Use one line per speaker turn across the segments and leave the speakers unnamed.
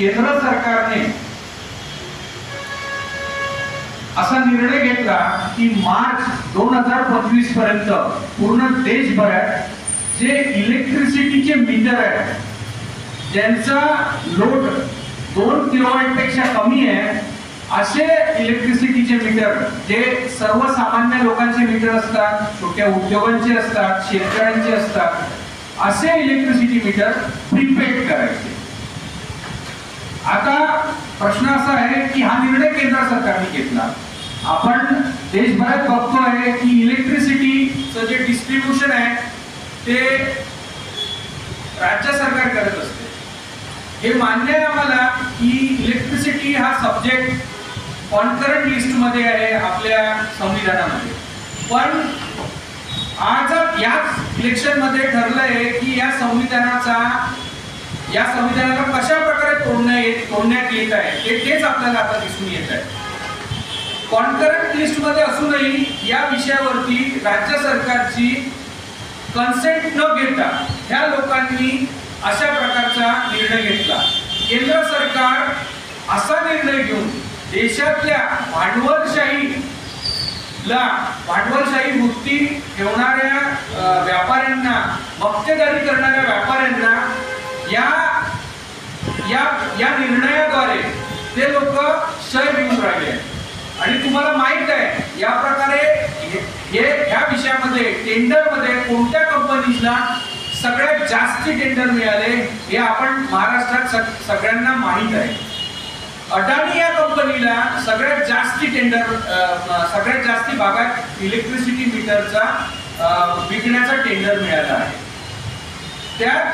केंद्र सरकारने असा निर्णय घेतला की मार्च 2025 पर्यंत पूर्ण देशभरात जे इलेक्ट्रिसिटीचे मीटर आहेत ज्यांचा लोड 2 किलोवॅट पेक्षा कमी आहे असे इलेक्ट्रिसिटीचे मीटर जे सर्वसामान्य लोकांचे मीटर असतात, छोट्या उद्योगांचे असतात, शेतकऱ्यांचे असतात, असे इलेक्ट्रिसिटी मीटर प्रीपेड करायचे। आता प्रश्न असा आहे की हा निर्णय केंद्र सरकारने घेतला। आपण देशभरात बघतोय की इलेक्ट्रिसिटीचं जे डिस्ट्रीब्युशन आहे ते राज्य सरकार करत असते। हे मान्य आहे आम्हाला की इलेक्ट्रिसिटी हा सब्जेक्ट कॉन्करंट लिस्ट मध्ये आहे आपल्या संविधानामध्ये, पण आज याच इलेक्शन मध्ये ठरलंय की या संविधानाला कशा प्रकारे तोडण्यात येत आहे तेच आपल्याला आता दिसून येत आहे। कॉन्करंट लिस्ट मध्ये असूनही या विषयावरती राज्य सरकारची कन्सेंट न घेता ह्या लोकांनी अशा प्रकारचा निर्णय घेतला। केंद्र सरकार असा निर्णय घेऊन देशातल्या भांडवलशाही वृत्ती ठेवणाऱ्या व्यापाऱ्यांना, मक्तेदारी करणाऱ्या व्यापाऱ्यांना या निर्णयाद्वारे ते लोक शय देऊन राहिले। आणि तुम्हाला माहित आहे या प्रकारे ह्या विषयामध्ये टेंडरमध्ये कोणत्या कंपनीला सगळ्यात जास्त टेंडर मिळाले हे आपण महाराष्ट्रात सगळ्यांना माहित आहे। अडानी या कंपनीला सगळ्यात जास्त भागात इलेक्ट्रिसिटी मीटरचा विकण्याचा टेंडर मिळाला आहे। त्यात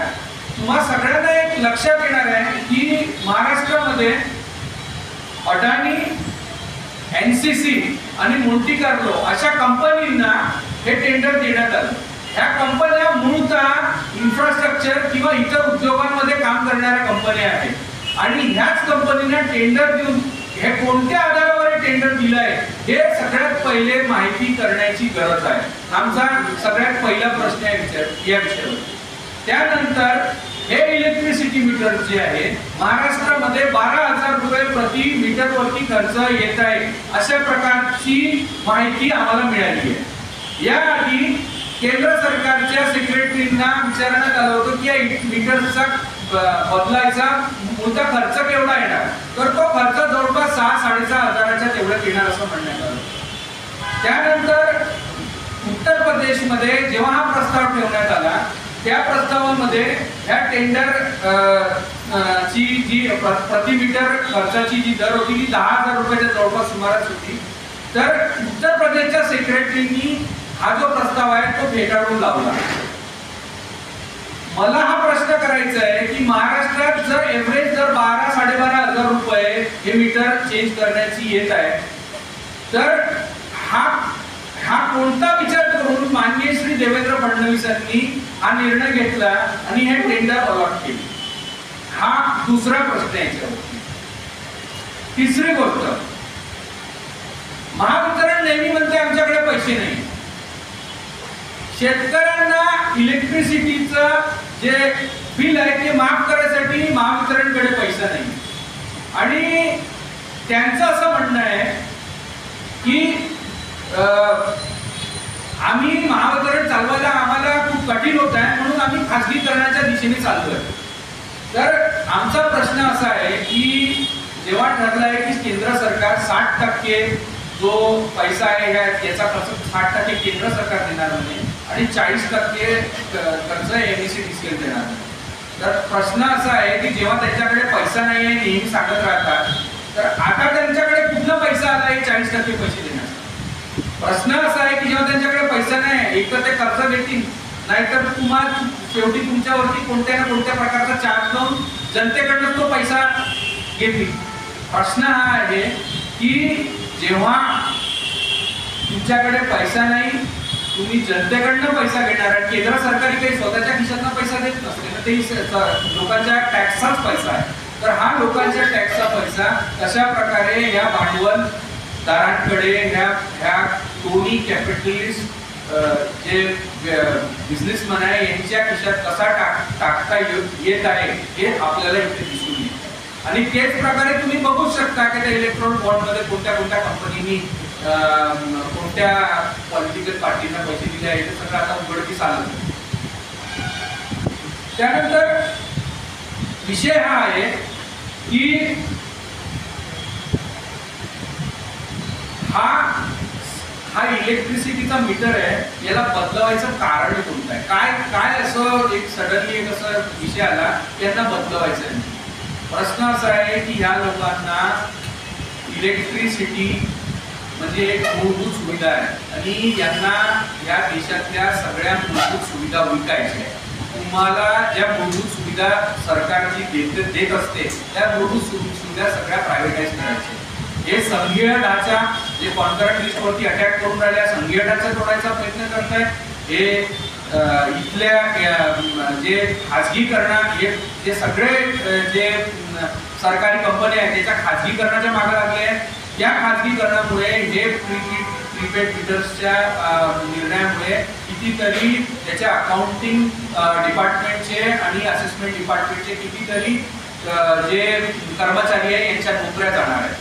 तुम्हा सगळ्यांना एक लक्षात येणार आहे की महाराष्ट्रामध्ये अडानी, एनसीसी आणि मोंटी कार्लो अशा कंपनींना हे टेंडर देण्यात आलं। ह्या कंपन्या मूळतः इन्फ्रास्ट्रक्चर किंवा इतर उद्योगांमध्ये काम करणाऱ्या कंपन्या आहेत आणि ह्याच कंपनींना टेंडर देऊन हे कोणत्या आधारावर टेंडर दिलंय हे सगळ्यात पहिले माहिती करण्याची गरज आहे। आमचा सगळ्यात पहिला प्रश्न आहे या विषयावर। त्यानंतर हे इलेक्ट्रिसिटी मीटर जे आहे महाराष्ट्रामध्ये 12,000 रुपये प्रति मीटर वरती खर्च येत आहे अशा प्रकारची माहिती आम्हाला मिळाली आहे। याआधी केंद्र सरकारच्या सेक्रेटरींना विचारण्यात आलं होतं की या मीटरचा बदलायचा मूळचा खर्च केवढा येणार, तर तो खर्च जवळपास 6-6.5 हजाराच्या तेवढ्यात येणार असं म्हणण्यात आलं। त्यानंतर उत्तर प्रदेशमध्ये जेव्हा हा प्रस्ताव ठेवण्यात आला त्या प्रस्तावामध्ये ह्या टेंडर ची जी प्रति मीटर खर्चाची जी दर होती ती 10,000 रुपयाच्या जवळपास सुमारास होती। तर उत्तर प्रदेशच्या सेक्रेटरींनी हा जो प्रस्ताव आहे तो फेटाळून लावला। मला हा प्रश्न करायचा आहे की महाराष्ट्रात जर एव्हरेज जर 12-12.5 हजार रुपये हे मीटर चेंज करण्याची येत आहे तर हा कोणता विचार करून माननीय श्री देवेंद्र फडणवीसांनी हा निर्णय घेतला आणि हे टेंडर अलॉट केले, हा दुसरा प्रश्न याच्यावरती। तिसरी गोष्ट, महावितरण नेहमी म्हणते आमच्याकडे पैसे नाही। शेतकऱ्यांना इलेक्ट्रिसिटीचं जे बिल आहे ते माफ करण्यासाठी महावितरणकडे पैसा नाही आणि त्यांचं असं म्हणणं आहे की आम्ही महावितरण चालवायला आम्हाला खूप कठीण होत आहे म्हणून आम्ही खासगीकरणाच्या दिशेने चाललोय। तर आमचा प्रश्न असा आहे की जेव्हा ठरलं आहे की केंद्र सरकार 60% जो पैसा आहे याचा खर्च 60% केंद्र सरकार देणार नाही आणि 40% खर्च एमएससीडीसीएल देणार नाही, तर प्रश्न असा आहे की जेव्हा त्यांच्याकडे पैसा नाही आहे नेहमी सांगत राहतात, तर आता त्यांच्याकडे कुठला पैसा आला आहे 40% पैसे देणार। प्रश्न असा आहे की जेव्हा त्यांच्याकडे पैसा नाही एक तर ते कर्ज घेतील नाहीतर तुम्हाला शेवटी तुमच्यावरती कोणत्या ना कोणत्या प्रकारचा चार्ज लावून जनतेकडनं तो पैसा घेतील। प्रश्न हा आहे की जेव्हा तुमच्याकडे पैसा नाही तुम्ही जनतेकडनं पैसा घेणार आणि केंद्र सरकारी काही स्वतःच्या खिशातनं पैसा देत नसते ना, ते लोकांच्या टॅक्सचाच पैसा आहे। तर हा लोकांच्या टॅक्सचा पैसा कशा प्रकारे ह्या भांडवलदारांकडे ह्या दोन्ही कॅपिटलिस्ट जे बिझनेसमॅन आहे यांच्या खिशात कसा टाकता येत आहे हे आपल्याला इथे दिसून येतं। आणि तेच प्रकारे तुम्ही बघू शकता की त्या इलेक्ट्रॉनिक बॉन्डमध्ये कोणत्या कोणत्या कंपनीनी कोणत्या पॉलिटिकल पार्टींना पैसे दिले आहे, ते सगळं आता उघडकीस आलं. त्यानंतर विषय हा आहे की हा इलेक्ट्रिसिटीचा मीटर आहे, याला बदलवायचं कारण कोणतं आहे? काय काय असं एक सडनली एक असं विषय आला यांना बदलवायचं आहे? प्रश्न असा आहे की ह्या लोकांना इलेक्ट्रिसिटी म्हणजे एक मूलभूत सुविधा आहे आणि यांना या देशातल्या सगळ्या मूलभूत सुविधा विकायच्या आहेत. तुम्हाला ज्या मूलभूत सुविधा सरकार जी देत असते त्या मूलभूत सुविधा सगळ्या प्रायव्हेटाईज करायच्या. हे संघीय ढाचा जे कॉन्ट्रॅक्ट लिस्टवरती अटॅक करून राहिल्या, संघीय ढाचा तोडायचा प्रयत्न करतायत. हे इथल्या जे खाजगीकरण जे सगळे जे सरकारी कंपन्या आहेत त्याच्या खाजगीकरणाच्या मागे लागले आहेत. त्या खाजगीकरणामुळे हे प्रीपेड मीटर्सच्या निर्णयामुळे कितीतरी त्याच्या अकाउंटिंग डिपार्टमेंटचे आणि असेसमेंट डिपार्टमेंटचे कितीतरी जे कर्मचारी आहे यांच्या नोकऱ्या जाणार आहेत.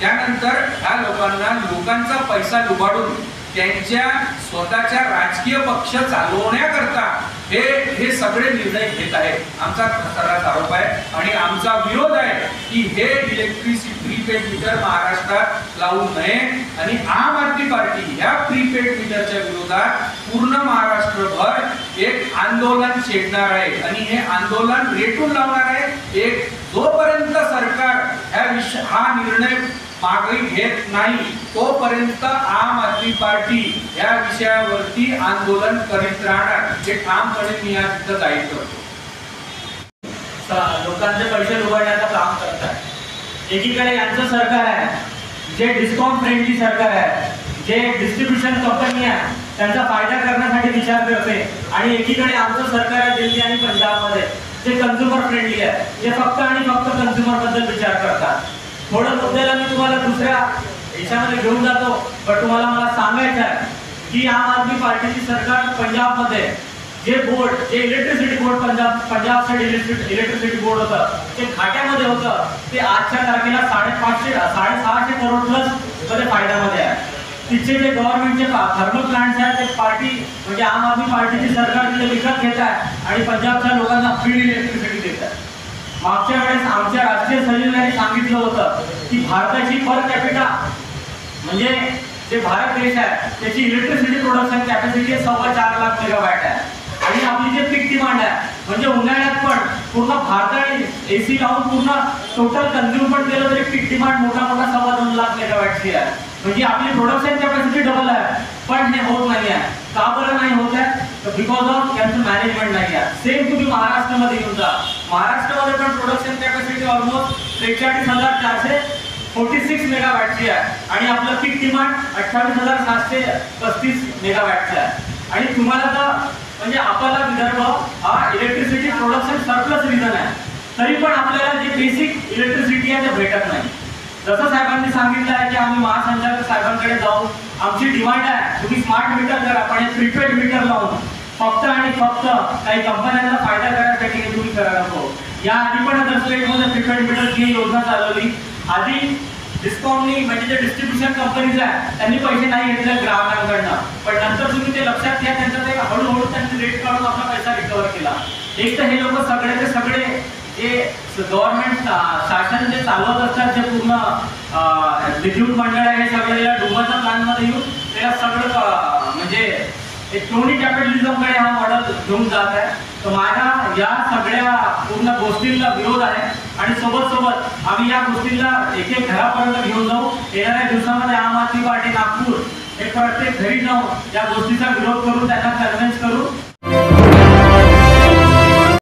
त्यानंतर ह्या लोकांना लोकांचा पैसा लुबाडून त्यांच्या स्वतःच्या राजकीय पक्ष चालवण्याकरता हे सगळे निर्णय घेत आहेत. आमचा सर्रास आरोप आहे आणि आमचा विरोध आहे की हे इलेक्ट्रिसिटी प्रीपेड मीटर महाराष्ट्रात लावू नये आणि आम आदमी पार्टी ह्या प्रीपेड मीटरच्या विरोधात पूर्ण महाराष्ट्रभर एक आंदोलन छेडणार आहे आणि हे आंदोलन रेटून लावणार आहे. एक जोपर्यंत सरकार हा निर्णय मागे घेत नाही तोपर्यंत आम आदमी पार्टी या विषयावरती आंदोलन करीत राहणार. हे ठामपणे मी आज इथं जाहीर करतो.
लोकांचे पैसे लुबाडण्याचं काम करतात. एकीकडे यांचं सरकार आहे जे डिस्काउंट फ्रेंडली सरकार आहे, जे डिस्ट्रीब्युशन कंपनी आहे त्यांचा फायदा करण्यासाठी विचार करते, आणि एकीकडे आमचं सरकार आहे दिल्ली आणि पंजाबमध्ये जे कन्झ्युमर फ्रेंडली आहे, जे फक्त आणि फक्त कन्झ्युमर बद्दल विचार करतात. थोडं मुद्द्याला मी तुम्हाला दुसऱ्या देशामध्ये घेऊन जातो, पण तुम्हाला मला सांगायचं आहे की आम आदमी पार्टीची सरकार पंजाबमध्ये जे बोर्ड जे electricity board Punjab state electricity board होतं ते खात्यामध्ये होतं, ते आजच्या तारखेला 550-650 करोड प्लस मध्ये फायद्यामध्ये आहे. तिथे जे गव्हर्नमेंटचे थर्मल प्लांट्स आहेत ते पार्टी म्हणजे आम आदमी पार्टीची सरकार तिथे विकत घेत आहे आणि पंजाबच्या लोकांना फ्री इलेक्ट्रिसिटी देत आहे. मागच्या वेळेस आमच्या राष्ट्रीय सचिवांनी सांगितलं होतं की भारताची पर कॅपिटा म्हणजे जे भारत देश आहे त्याची electricity production capacity 4.25 lakh megawatt आहे आणि आपली जे पीक डिमांड आहे म्हणजे उन्हाळ्यात पण पूर्ण भारतात एसी लावून पूर्ण टोटल कन्झ्युम पण केलं तरी पीक डिमांड मोठा 2.25 लाख मेगावॅटची आहे. म्हणजे आपली प्रोडक्शन कॅपॅसिटी डबल आहे, पण हे होत नाही आहे. का बरं नाही होत आहे? तर बिकॉज ऑफ यांचं मॅनेजमेंट नाही आहे. सेम तुम्ही महाराष्ट्रामध्ये येऊन जा, महाराष्ट्रामध्ये पण प्रोडक्शन कॅपॅसिटी ऑलमोस्ट 43,446 मेगावॅटची आहे आणि आपलं पीक डिमांड 28,735 मेगावॅटचं आहे. आणि तुम्हाला तर म्हणजे आपला विदर्भ हा इलेक्ट्रिसिटी प्रोडक्शन सरप्लस रिजन आहे, तरी पण आपल्याला जे बेसिक इलेक्ट्रिसिटी आहे ते भेटत नाही. जसं साहेबांनी सांगितलं आहे की आम्ही महासंचालक साहेबांकडे जाऊ, आमची डिमांड आहे तुम्ही स्मार्ट मीटर करा, पण हे प्रीपेड मीटर लावून फक्त आणि फक्त काही कंपन्यांना फायदा करण्यासाठी हे तुम्ही करा नको. या आधी पण अदर स्टेटमध्ये प्रीपेड मीटरची योजना चालवली. आधी डिस्काउंटनी म्हणजे जे डिस्ट्रीब्युशन कंपनीज आहे त्यांनी पैसे नाही घेतले ग्राहकांकडनं, पण नंतर तुम्ही ते लक्षात घ्या त्यांचा ते हळूहळू त्यांनी रेट काढून आपला पैसा रिकवर केला. एक तर हे लोक सगळेचे सगळे जे गव्हर्नमेंट शासन जे चालवत असतात जे पूर्ण विद्युत मंडळ आहे हे सगळे या डुबाच्या प्लॅनमध्ये येऊन त्याला सगळं म्हणजे एक क्रोनी कॅपिटलिझमकडे हा मॉडेल घेऊन जात आहे. तर माझा या सगळ्या पूर्ण गोष्टींना विरोध आहे आणि सोबत आम्ही या गोष्टींना एक एक घरापर्यंत घेऊन जाऊ. येणाऱ्या दिवसामध्ये आम आदमी पार्टी नागपूर हे प्रत्येक घरी जाऊन या गोष्टीचा विरोध करून त्यांना कन्व्हिन्स करू